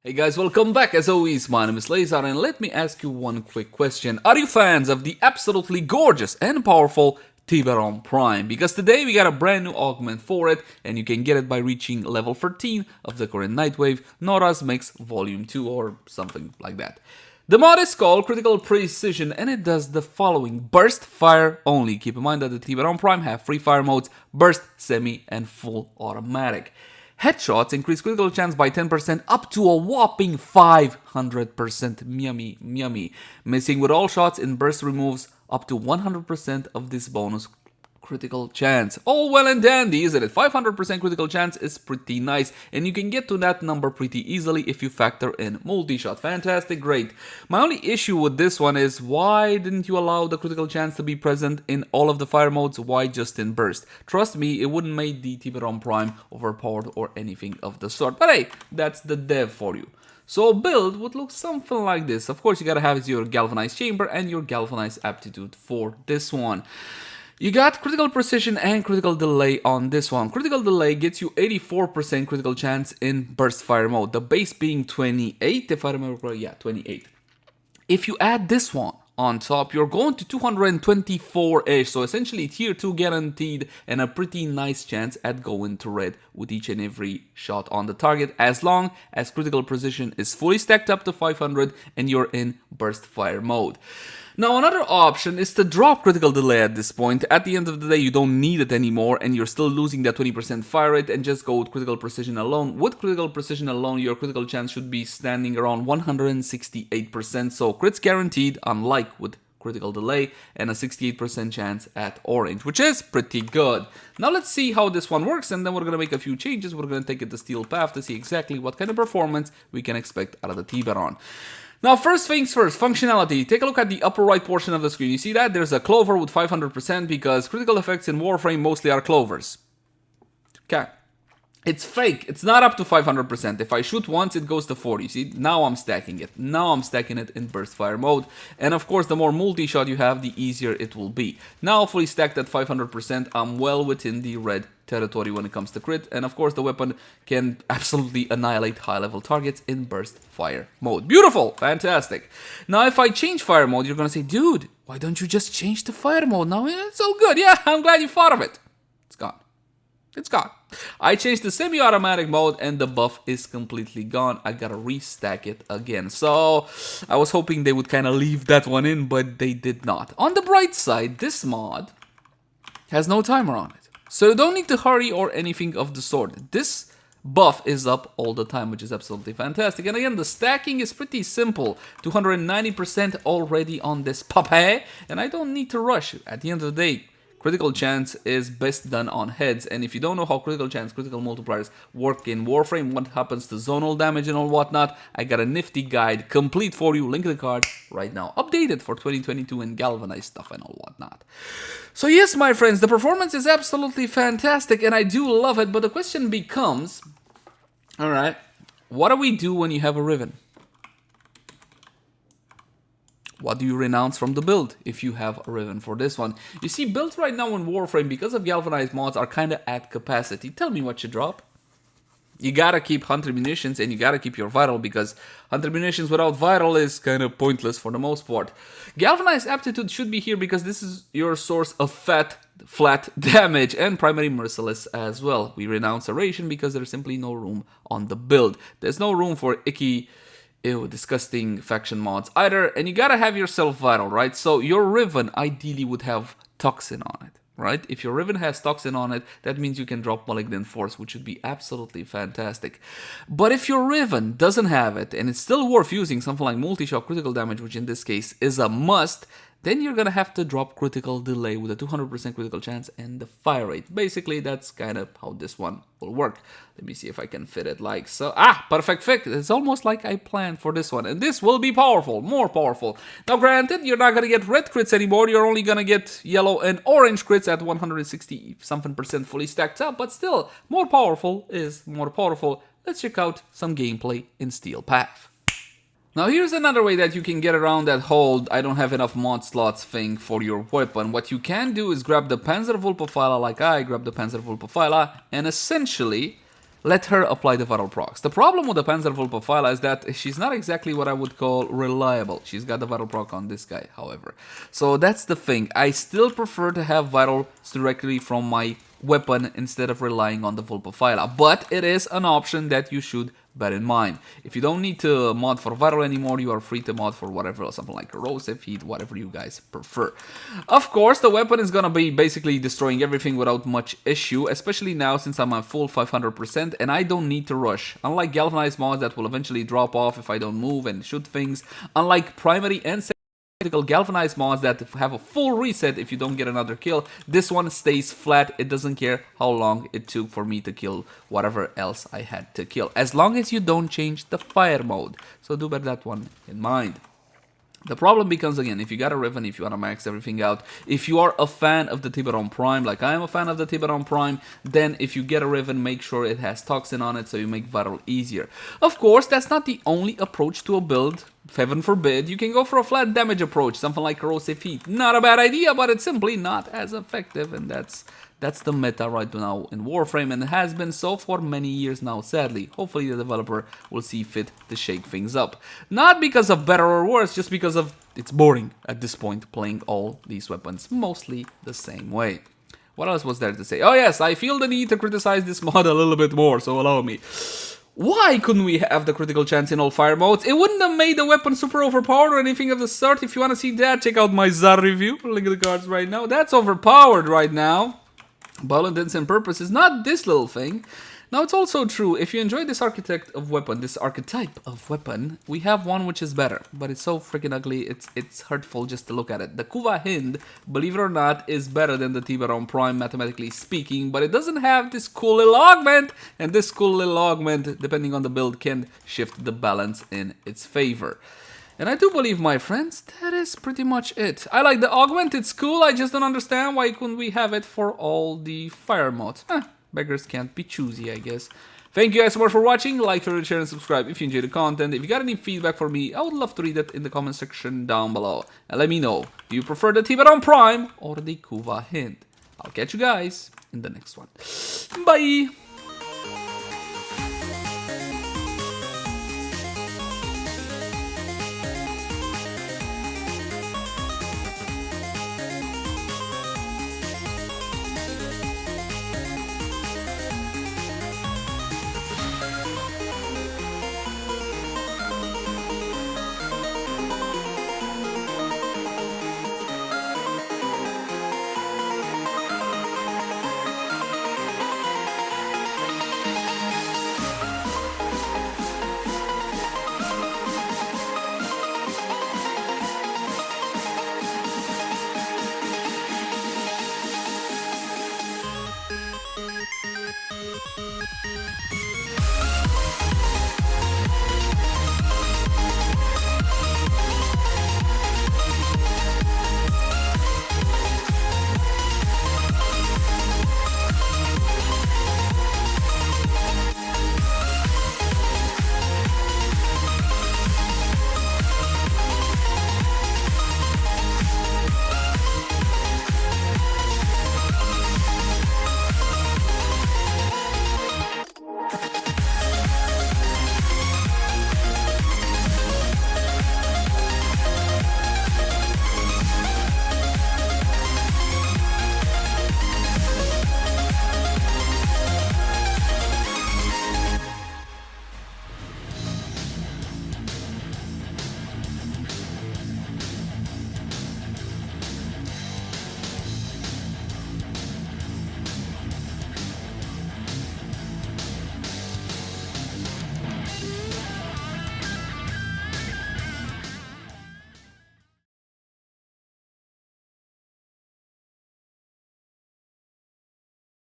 Hey guys, welcome back. As always, my name is Leyzar, and let me ask you one quick question. Are you fans of the absolutely gorgeous and powerful Tiberon Prime? Because today we got a brand new augment for it, and you can get it by reaching level 13 of the current Nightwave Nora's Mix Volume 2 or something like that. The mod is called Critical Precision, and it does the following. Burst fire only. Keep in mind that the Tiberon Prime have free fire modes, burst, semi, and full automatic. Headshots increase critical chance by 10% up to a whopping 500%. Yummy. Missing with all shots in burst removes up to 100% of this bonus critical chance. All well and dandy, isn't it? 500% critical chance is pretty nice, and you can get to that number pretty easily if you factor in multi-shot. Fantastic, great. My only issue with this one is, why didn't you allow the critical chance to be present in all of the fire modes? Why just in burst? Trust me, it wouldn't make the Tiberon Prime overpowered or anything of the sort. But hey, that's the dev for you. So a build would look something like this. Of course, you gotta have your galvanized chamber and your galvanized aptitude for this one. You got critical precision and critical delay on this one. Critical delay gets you 84% critical chance in burst fire mode. The base being 28, if I remember correctly, yeah, 28. If you add this one on top, you're going to 224-ish, so essentially tier 2 guaranteed and a pretty nice chance at going to red with each and every shot on the target, as long as critical precision is fully stacked up to 500 and you're in burst fire mode. Now, another option is to drop critical delay at this point. At the end of the day, you don't need it anymore, and you're still losing that 20% fire rate, and just go with critical precision alone. With critical precision alone, your critical chance should be standing around 168%, so crits guaranteed, unlike with critical delay, and a 68% chance at orange, which is pretty good. Now let's see how this one works, and then we're going to make a few changes. We're going to take it the steel path to see exactly what kind of performance we can expect out of the Tiberon. Now, first things first, functionality. Take a look at the upper right portion of the screen. You see that? There's a clover with 500% because critical effects in Warframe mostly are clovers. Okay. It's fake. It's not up to 500%. If I shoot once, it goes to 40. See, now I'm stacking it. Now I'm stacking it in burst fire mode. And of course, the more multi-shot you have, the easier it will be. Now, fully stacked at 500%, I'm well within the red territory when it comes to crit. And of course, the weapon can absolutely annihilate high-level targets in burst fire mode. Beautiful. Fantastic. Now, if I change fire mode, you're going to say, dude, why don't you just change to fire mode? Now, it's all good. Yeah, I'm glad you thought of it. It's gone. It's gone. I changed to semi-automatic mode and the buff is completely gone. I gotta restack it again. So I was hoping they would kind of leave that one in, but they did not. On the bright side, this mod has no timer on it, so you don't need to hurry or anything of the sort. This buff is up all the time, which is absolutely fantastic. And again, the stacking is pretty simple. 290% already on this puppy, and I don't need to rush. At the end of the day, critical chance is best done on heads, and if you don't know how critical chance, critical multipliers work in Warframe, what happens to zonal damage and all whatnot, I got a nifty guide complete for you, link in the card right now, updated for 2022 and galvanized stuff and all whatnot. So yes, my friends, the performance is absolutely fantastic, and I do love it, but the question becomes, alright, what do we do when you have a Riven? What do you renounce from the build if you have a Riven for this one? You see, builds right now in Warframe, because of galvanized mods, are kind of at capacity. Tell me what you drop. You gotta keep Hunter Munitions and you gotta keep your Vital, because Hunter Munitions without Vital is kind of pointless for the most part. Galvanized Aptitude should be here because this is your source of flat damage, and Primary Merciless as well. We renounce Aeration because there's simply no room on the build. There's no room for icky, disgusting faction mods either, and you gotta have yourself Vital, right? So your Riven ideally would have Toxin on it, right? If your Riven has Toxin on it, that means you can drop Malignant Force, which would be absolutely fantastic. But if your Riven doesn't have it, and it's still worth using something like Multi-Shot Critical Damage, which in this case is a must, then you're gonna have to drop critical delay with a 200% critical chance and the fire rate. Basically, that's kind of how this one will work. Let me see if I can fit it like so. Ah, perfect fit. It's almost like I planned for this one. And this will be powerful, more powerful. Now, granted, you're not gonna get red crits anymore. You're only gonna get yellow and orange crits at 160-something% fully stacked up. But still, more powerful is more powerful. Let's check out some gameplay in Steel Path. Now here's another way that you can get around that whole I don't have enough mod slots thing for your weapon. What you can do is grab the Panzerwulpefeiler, like I grabbed the Panzerwulpefeiler, and essentially let her apply the viral procs. The problem with the Panzer Vulpaphyla is that she's not exactly what I would call reliable. She's got the viral proc on this guy, however. So that's the thing. I still prefer to have virals directly from my weapon instead of relying on the Vulpaphyla. But it is an option that you should bear in mind. If you don't need to mod for viral anymore, you are free to mod for whatever else, something like corrosive, heat, whatever you guys prefer. Of course, the weapon is gonna be basically destroying everything without much issue, especially now since I'm at full 500% and I don't need to rush. Unlike galvanized mods that will eventually drop off if I don't move and shoot things, unlike primary and critical galvanized mods that have a full reset if you don't get another kill, this one stays flat. It doesn't care how long it took for me to kill whatever else I had to kill, as long as you don't change the fire mode. So do bear that one in mind. The problem becomes, again, if you got a Riven, if you want to max everything out, if you are a fan of the Tiberon Prime, like I am a fan of the Tiberon Prime, then if you get a Riven, make sure it has Toxin on it so you make viral easier. Of course, that's not the only approach to a build. Heaven forbid, you can go for a flat damage approach, something like corrosive heat. Not a bad idea, but it's simply not as effective, and that's the meta right now in Warframe, and it has been so for many years now, sadly. Hopefully the developer will see fit to shake things up. Not because of better or worse, just because of it's boring at this point playing all these weapons mostly the same way. What else was there to say? Oh yes, I feel the need to criticize this mod a little bit more, so allow me. Why couldn't we have the critical chance in all fire modes? It wouldn't have made the weapon super overpowered or anything of the sort. If you want to see that, check out my ZAR review. Link in the cards right now. That's overpowered right now. But all intents and purposes, not this little thing. Now, it's also true, if you enjoy this archetype of weapon, we have one which is better. But it's so freaking ugly, it's hurtful just to look at it. The Kuva Hind, believe it or not, is better than the Tiberon Prime, mathematically speaking, but it doesn't have this cool little augment, and this cool little augment, depending on the build, can shift the balance in its favor. And I do believe, my friends, that is pretty much it. I like the augment, it's cool, I just don't understand why couldn't we have it for all the fire mods. Beggars can't be choosy, I guess. Thank you guys so much for watching. Like, share, and subscribe if you enjoyed the content. If you got any feedback for me, I would love to read it in the comment section down below. And let me know, do you prefer the Tiberon Prime or the Kuva Hind? I'll catch you guys in the next one. Bye!